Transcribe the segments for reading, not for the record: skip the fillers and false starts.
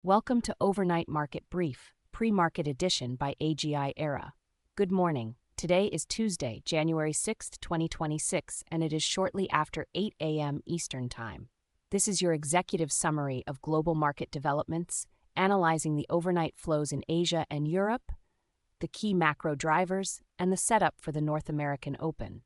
Welcome to Overnight Market Brief, Pre-Market Edition by AGI Era. Good morning. Today is Tuesday, January 6, 2026, and it is shortly after 8 a.m. Eastern Time. This is your executive summary of global market developments, analyzing the overnight flows in Asia and Europe, the key macro drivers, and the setup for the North American Open.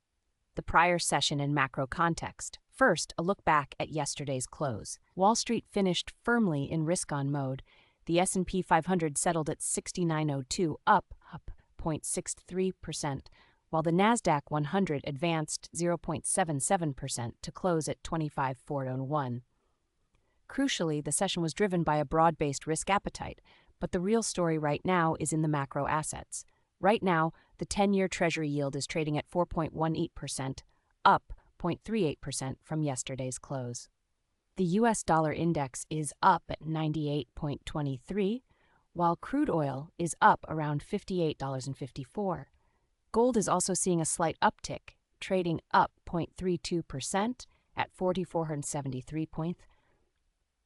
The prior session and macro context. First, a look back at yesterday's close. Wall Street finished firmly in risk-on mode. The S&P 500 settled at 6902, up 0.63%, while the Nasdaq 100 advanced 0.77% to close at 25,401. Crucially, the session was driven by a broad-based risk appetite, but the real story right now is in the macro assets. Right now, the 10-year Treasury yield is trading at 4.18%, up 0.38% from yesterday's close. The U.S. dollar index is up at 98.23, while crude oil is up around $58.54. Gold is also seeing a slight uptick, trading up 0.32% at 4,473 points.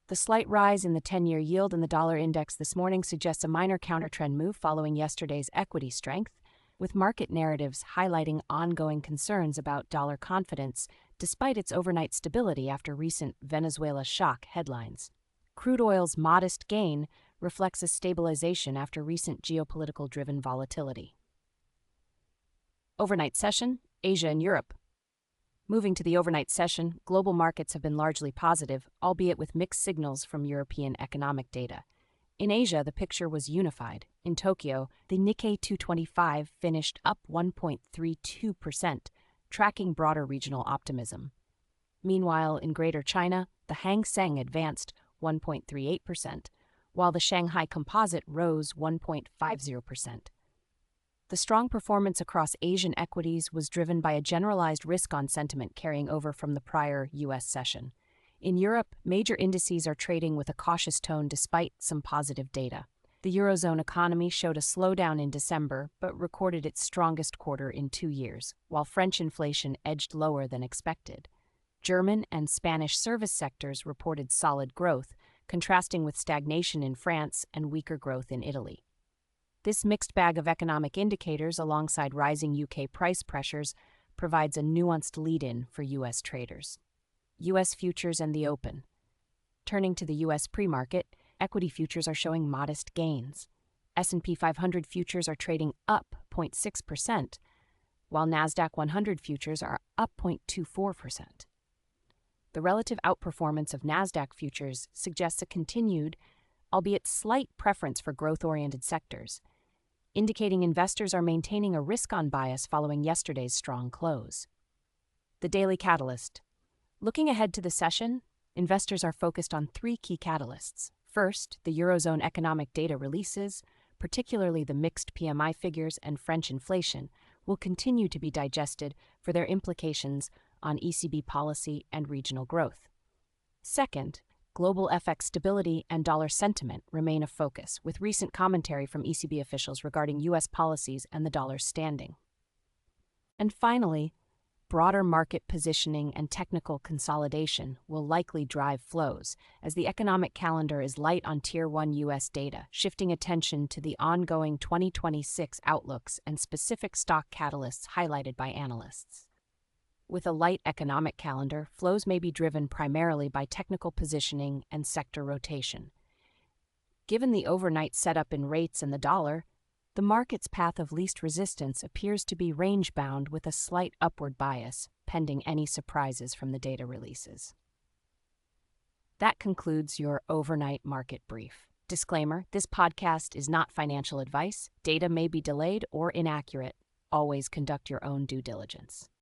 The slight rise in the 10-year yield in the dollar index this morning suggests a minor countertrend move following yesterday's equity strength, with market narratives highlighting ongoing concerns about dollar confidence despite its overnight stability after recent Venezuela shock headlines. Crude oil's modest gain reflects a stabilization after recent geopolitical-driven volatility. Overnight session, Asia and Europe. Moving to the overnight session, global markets have been largely positive, albeit with mixed signals from European economic data. In Asia, the picture was unified. In Tokyo, the Nikkei 225 finished up 1.32%, tracking broader regional optimism. Meanwhile, in Greater China, the Seng advanced 1.38%, while the Shanghai Composite rose 1.50%. The strong performance across Asian equities was driven by a generalized risk-on sentiment carrying over from the prior U.S. session. In Europe, major indices are trading with a cautious tone despite some positive data. The Eurozone economy showed a slowdown in December, but recorded its strongest quarter in 2 years, while French inflation edged lower than expected. German and Spanish service sectors reported solid growth, contrasting with stagnation in France and weaker growth in Italy. This mixed bag of economic indicators, alongside rising UK price pressures, provides a nuanced lead-in for U.S. traders. U.S. futures and the open. Turning to the U.S. pre-market, equity futures are showing modest gains. S&P 500 futures are trading up 0.6%, while Nasdaq 100 futures are up 0.24%. The relative outperformance of Nasdaq futures suggests a continued, albeit slight, preference for growth-oriented sectors, indicating investors are maintaining a risk-on bias following yesterday's strong close. The daily catalyst. Looking ahead to the session, investors are focused on 3 key catalysts. First, the Eurozone economic data releases, particularly the mixed PMI figures and French inflation, will continue to be digested for their implications on ECB policy and regional growth. Second, global FX stability and dollar sentiment remain a focus, with recent commentary from ECB officials regarding U.S. policies and the dollar's standing. And finally, broader market positioning and technical consolidation will likely drive flows, as the economic calendar is light on Tier 1 U.S. data, shifting attention to the ongoing 2026 outlooks and specific stock catalysts highlighted by analysts. With a light economic calendar, flows may be driven primarily by technical positioning and sector rotation. Given the overnight setup in rates and the dollar, the market's path of least resistance appears to be range-bound with a slight upward bias, pending any surprises from the data releases. That concludes your overnight market brief. Disclaimer: this podcast is not financial advice. Data may be delayed or inaccurate. Always conduct your own due diligence.